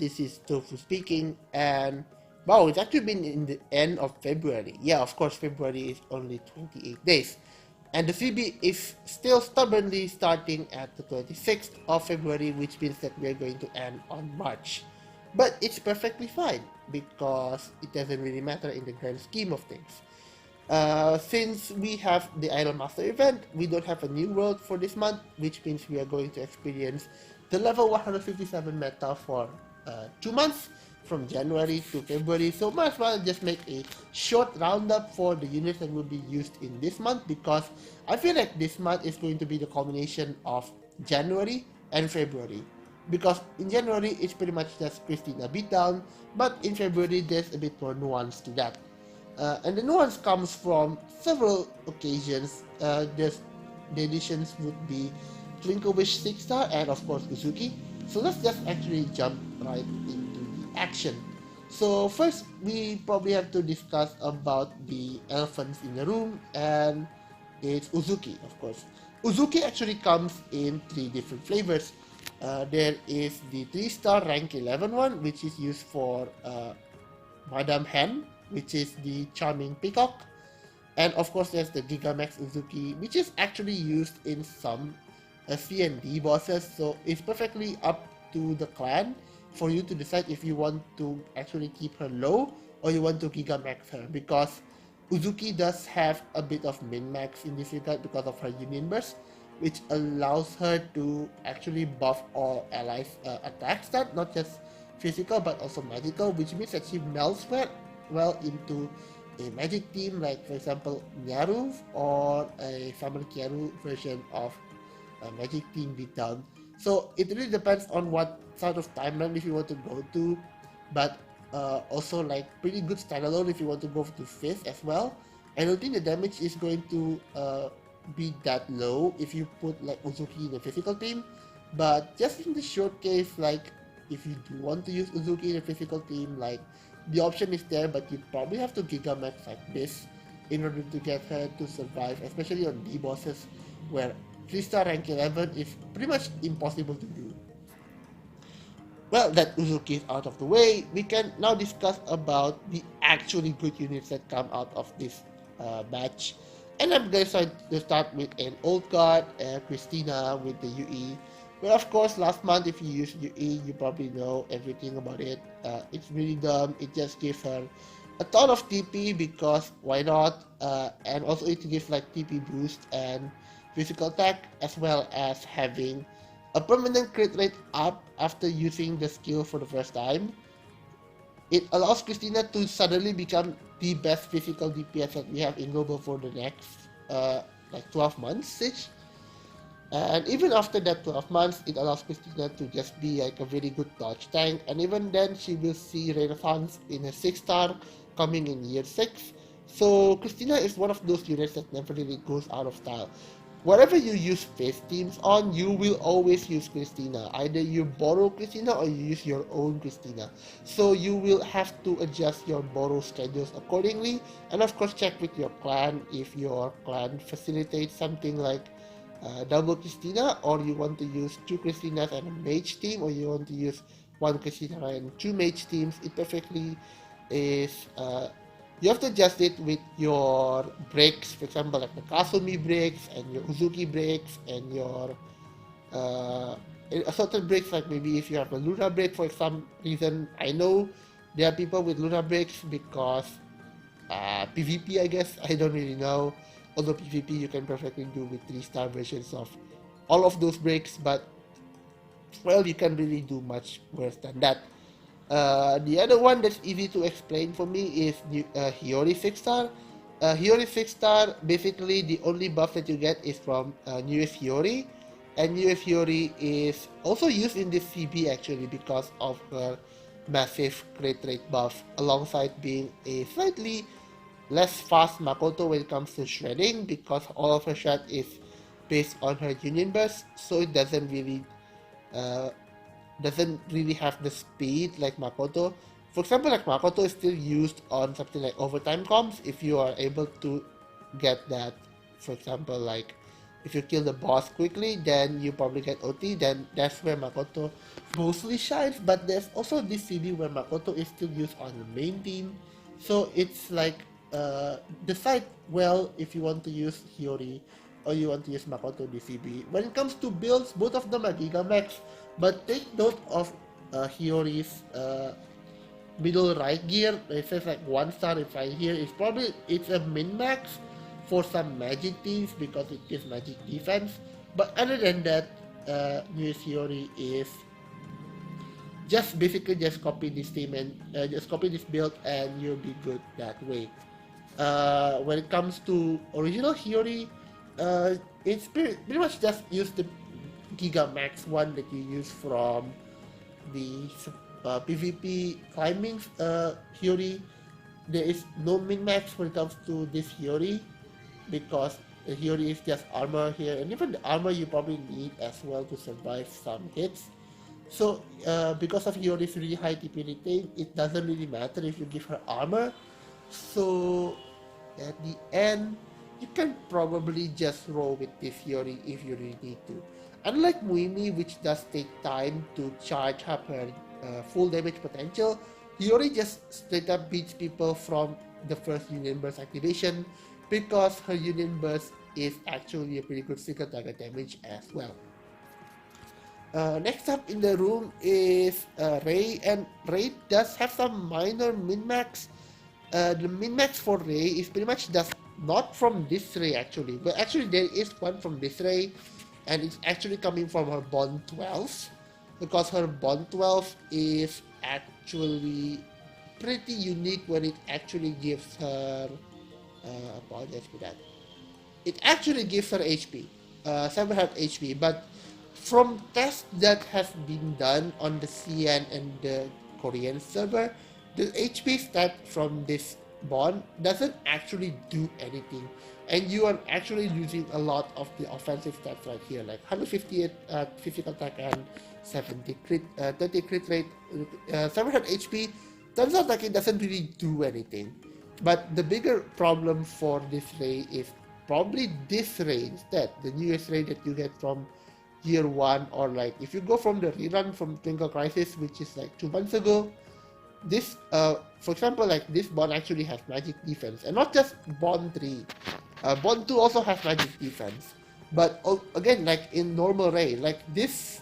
this is Tofu speaking, and wow, it's actually been in the end of February. Yeah, of course, February is only 28 days. And the CB is still stubbornly starting at the 26th of February, which means that we are going to end on March. But it's perfectly fine, because it doesn't really matter in the grand scheme of things. Since we have the Idol Master event, we don't have a new world for this month, which means we are going to experience the level 157 meta for 2 months, from January to February. So might as well just make a short roundup for the units that will be used in this month, because I feel like this month is going to be the combination of January and February. Because in January it's pretty much just Christina beatdown, but in February there's a bit more nuance to that. And the nuance comes from several occasions. The additions would be Twinkle Wish 6-star and of course Uzuki. So let's just actually jump right into the action. So first, we probably have to discuss about the elephants in the room, and it's Uzuki, of course. Uzuki actually comes in 3 different flavors. There is the 3-star rank 11 one, which is used for Madame Hen, which is the charming peacock. And of course there's the Gigamax Uzuki, which is actually used in some C&D bosses, so it's perfectly up to the clan for you to decide if you want to actually keep her low or you want to Gigamax her, because Uzuki does have a bit of min-max in this regard because of her Union Burst, which allows her to actually buff all allies' attack stat, not just physical but also magical, which means that she melts well into a magic team, like for example Nyaru or a Summer Kyaru version of a magic team beatdown. So it really depends on what sort of timeline if you want to go to, but also like pretty good standalone if you want to go to 5th as well. I don't think the damage is going to be that low if you put like Uzuki in a physical team, but just in the short case, like if you do want to use Uzuki in a physical team, like the option is there, but you probably have to Gigamax like this in order to get her to survive, especially on D bosses where 3-star rank 11 is pretty much impossible to do. Well, that Uzuki is out of the way, we can now discuss about the actually good units that come out of this match. And I'm going to start with an old card, Christina with the UE. Well, of course, last month if you use UE, you probably know everything about it. It's really dumb. It just gives her a ton of TP because why not? And also it gives like TP boost and physical attack, as well as having a permanent crit rate up after using the skill for the first time. It allows Christina to suddenly become the best physical DPS that we have in global for the next like 12 months-ish. And even after that 12 months, it allows Christina to just be like a very good dodge tank. And even then, she will see Renaissance in a 6-star coming in year 6. So Christina is one of those units that never really goes out of style. Whatever you use face teams on, you will always use Christina. Either you borrow Christina or you use your own Christina. So you will have to adjust your borrow schedules accordingly. And of course, check with your clan if your clan facilitates something like double Christina, or you want to use 2 Christinas and a mage team, or you want to use 1 Christina and 2 mage teams. It perfectly is you have to adjust it with your breaks, for example like the Kasumi breaks and your Uzuki breaks and your certain breaks, like maybe if you have a Luna break for some reason. I know there are people with Luna breaks because PvP, I guess, I don't really know. Although PvP you can perfectly do with 3-star versions of all of those breaks, but well, you can't really do much worse than that. The other one that's easy to explain for me is Hiyori 6-star. Hiyori 6-star, basically the only buff that you get is from newest Hiyori, and newest Hiyori is also used in this CB actually because of her massive crit rate buff, alongside being a slightly less fast Makoto when it comes to shredding, because all of her shred is based on her Union Burst, so it doesn't really have the speed like Makoto. For example, like Makoto is still used on something like overtime comps if you are able to get that, for example like If you kill the boss quickly, then you probably get OT. Then that's where Makoto mostly shines. But there's also this CD where Makoto is still used on the main team. So it's like decide well if you want to use Hiyori or you want to use Makoto DCB. When it comes to builds, both of them are Gigamax. But take note of Hiyori's middle right gear. It says like 1 star if right here. It's a min max for some magic teams because it gives magic defense. But other than that, New Theory is just basically just copy this team and just copy this build and you'll be good that way. When it comes to original Hiyori, it's pretty much just use the Gigamax one that you use from the PvP climbing Hiyori. There is no min-max when it comes to this Hiyori because the Hiyori is just armor here, and even the armor you probably need as well to survive some hits. So because of Hiyori's really high TP retain, it doesn't really matter if you give her armor. So at the end, you can probably just roll with this Hiyori if you really need to. Unlike Muimi, which does take time to charge up her full damage potential, Hiyori just straight up beats people from the first Union Burst activation because her Union Burst is actually a pretty good single target damage as well. Next up in the room is Rei, and Rei does have some minor min-max. The min-max for Rei is pretty much just not from this Rei actually, but actually there is one from this Rei, and it's actually coming from her Bond 12, because her Bond 12 is actually pretty unique when it actually gives her, apologize for that, it actually gives her HP, 700 HP, but from tests that has been done on the CN and the Korean server, the HP stat from this bond doesn't actually do anything, and you are actually losing a lot of the offensive stats right here, like 158 physical attack and 70 crit, 30 crit rate, 700 HP. Turns out like it doesn't really do anything. But the bigger problem for this Rei is probably this Rei instead, the newest Rei that you get from year 1, or like if you go from the rerun from Twinkle Crisis, which is like 2 months ago. This, for example, like this Bond actually has magic defense, and not just Bond 3. Bond 2 also has magic defense. But again, like in normal Rei, like this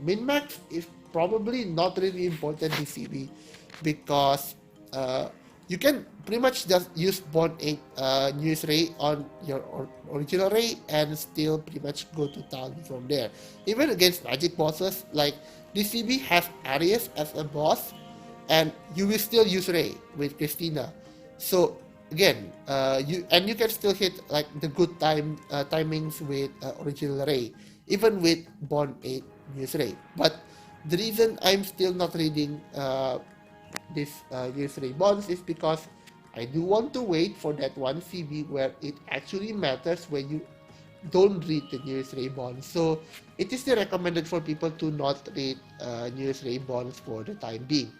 min-max is probably not really important in CB because you can pretty much just use Bond 8 newest Rei on your original Rei and still pretty much go to town from there. Even against magic bosses, like DCB has Arius as a boss, and you will still use Rei with Christina. So again, you can still hit like the good timings with original Rei, even with Bond 8 news Rei. But the reason I'm still not reading this news Rei bonds is because I do want to wait for that one CB where it actually matters when you don't read the news Rei bonds. So it is still recommended for people to not read news Rei bonds for the time being,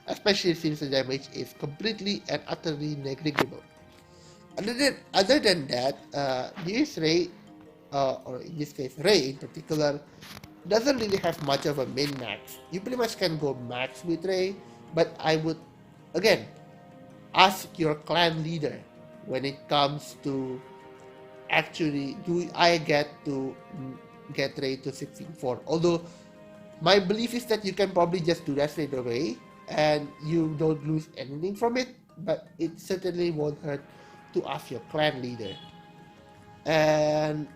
especially since the damage is completely and utterly negligible. Other than that, news Rei, or in this case Rei in particular, doesn't really have much of a min-max. You pretty much can go max with Rei, but I would, again, ask your clan leader when it comes to actually, do I get to get Rei to 16-4? Although, my belief is that you can probably just do that straight away, and you don't lose anything from it, but it certainly won't hurt to ask your clan leader. And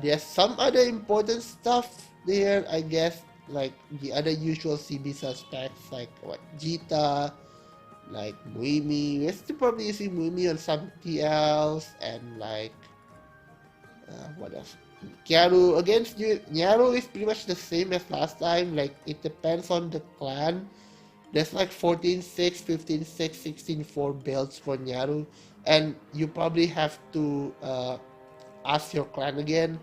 there's some other important stuff there, I guess, like the other usual CB suspects, like what, Jita, like Muimi. We're still probably using Muimi on some TLs, and like what else? Kyaru against Nyaru is pretty much the same as last time. Like it depends on the clan. There's like 14-6, 15-6, 16-4 builds for Nyaru, and you probably have to ask your clan again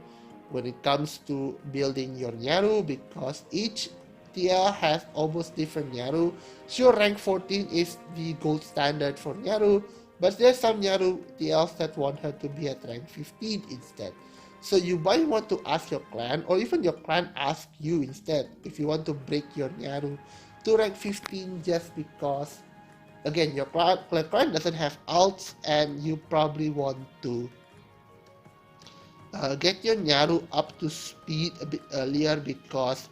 when it comes to building your Nyaru, because each tier has almost different Nyaru. Sure, rank 14 is the gold standard for Nyaru, But there's some Nyaru TLs that want her to be at rank 15 instead. So you might want to ask your clan, or even your clan ask you instead, if you want to break your Nyaru to rank 15 just because, again, your clan doesn't have alts and you probably want to get your Nyaru up to speed a bit earlier because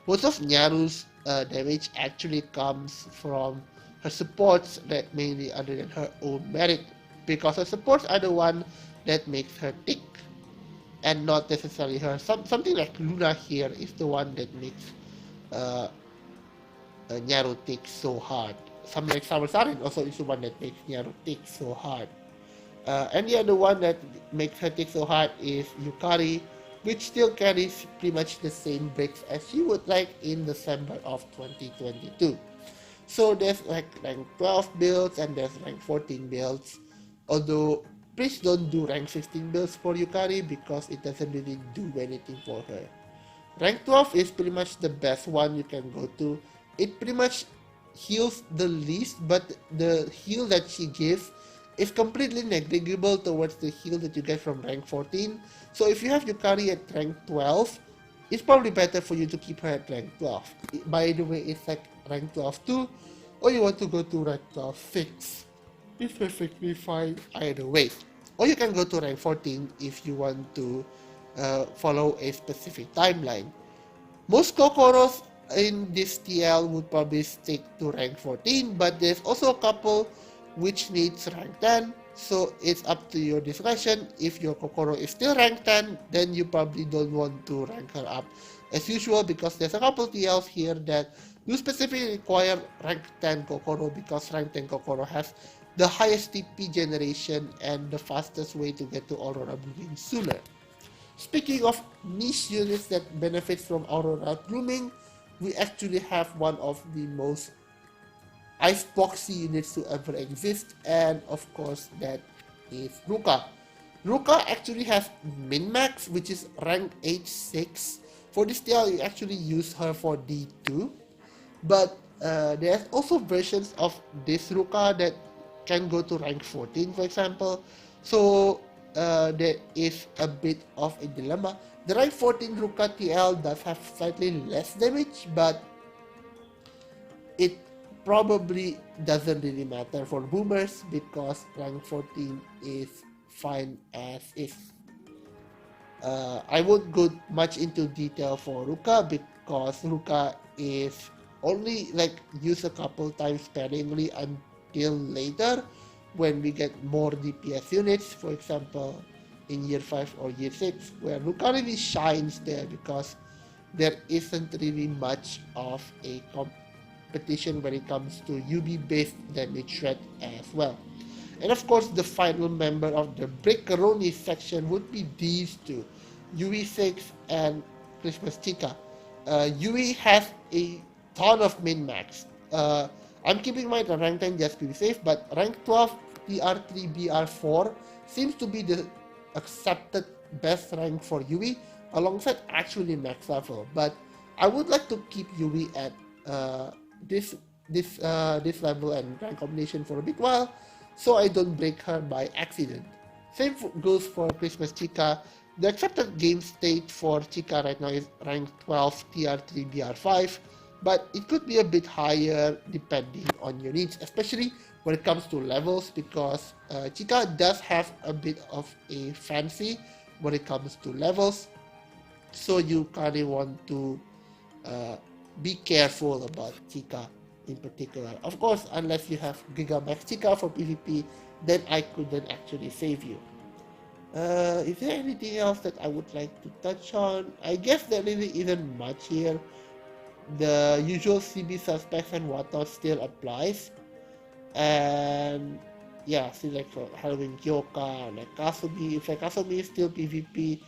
most of Nyaru's damage actually comes from her supports that mainly other than her own merit, because her supports are the one that makes her tick and not necessarily her. Something like Luna here is the one that makes uh, Nyaru tick so hard. Something like Summer Saren also is the one that makes Nyaru tick so hard. And the other one that makes her tick so hard is Yukari, which still carries pretty much the same breaks as she would like in December of 2022. So there's like rank 12 builds and there's rank 14 builds. Although, please don't do rank 16 builds for Yukari because it doesn't really do anything for her. Rank 12 is pretty much the best one you can go to. It pretty much heals the least, but the heal that she gives is completely negligible towards the heal that you get from rank 14. So if you have Yukari at rank 12, it's probably better for you to keep her at rank 12. By the way, it's like rank 12 too, or you want to go to rank 12 6. It's perfectly fine either way. Or you can go to rank 14 if you want to follow a specific timeline. Most Kokoros in this TL would probably stick to rank 14, but there's also a couple which needs rank 10, so it's up to your discretion. If your Kokoro is still rank 10, then you probably don't want to rank her up as usual, because there's a couple TLs here that do specifically require rank 10 Kokoro, because rank 10 Kokoro has the highest TP generation and the fastest way to get to Aurora Blooming sooner. Speaking of niche units that benefits from Aurora Blooming, we actually have one of the most iceboxy units to ever exist, and of course that is Ruka. Ruka actually has min-max, which is rank H6. For this TL, you actually use her for D2, but there's also versions of this Ruka that can go to rank 14, for example. So there is a bit of a dilemma. The rank 14 Ruka TL does have slightly less damage, but it probably doesn't really matter for boomers because rank 14 is fine as is. I won't go much into detail for Ruka because Ruka is only like used a couple times sparingly until later when we get more DPS units, for example in year 5 or year 6, where Ruka really shines there because there isn't really much of a competition when it comes to UB based damage threat as well. And of course, the final member of the Breakeroni section would be these two, UE6 and Christmas Chica. UE has a ton of min-max. I'm keeping mine at rank 10 just to be safe, but rank 12 PR3 BR4 seems to be the accepted best rank for UE alongside actually max level. But I would like to keep UE at this level and rank combination for a bit while, so I don't break her by accident. Same goes for Christmas Chica. The accepted game state for Chica right now is rank 12 TR3 BR5, but it could be a bit higher depending on your needs, especially when it comes to levels, because Chica does have a bit of a fancy when it comes to levels, so you kind of want to be careful about Chica in particular. Of course, unless you have Gigamax Chica for PvP, then I couldn't actually save you. Is there anything else that I would like to touch on? I guess there really isn't much here. The usual CB suspects and whatnot still applies. And yeah, see, like for Halloween Kyoka, like Kasumi, if like Kasumi is still PvP,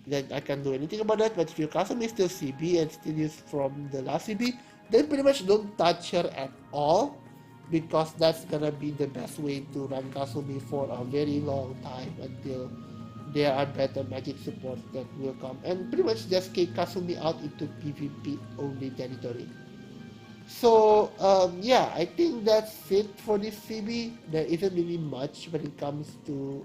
then I can't do anything about that. But if your Kasumi is still CB and still used from the last CB, then pretty much don't touch her at all, because that's gonna be the best way to run Kasumi for a very long time until there are better magic supports that will come and pretty much just kick Kasumi out into PvP only territory. Yeah, I think that's it for this CB. There isn't really much when it comes to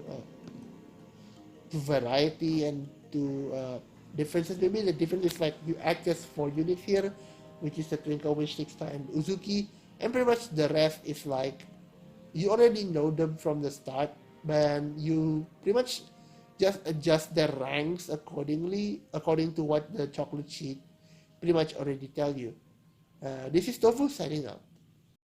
variety and to differences. Maybe the difference is like you add just 4 units here, which is the Twinkle Wish, Sixta, and Uzuki, and pretty much the rest is like you already know them from the start, and you pretty much just adjust their ranks accordingly, according to what the chocolate sheet pretty much already tell you. This is Tofu signing out.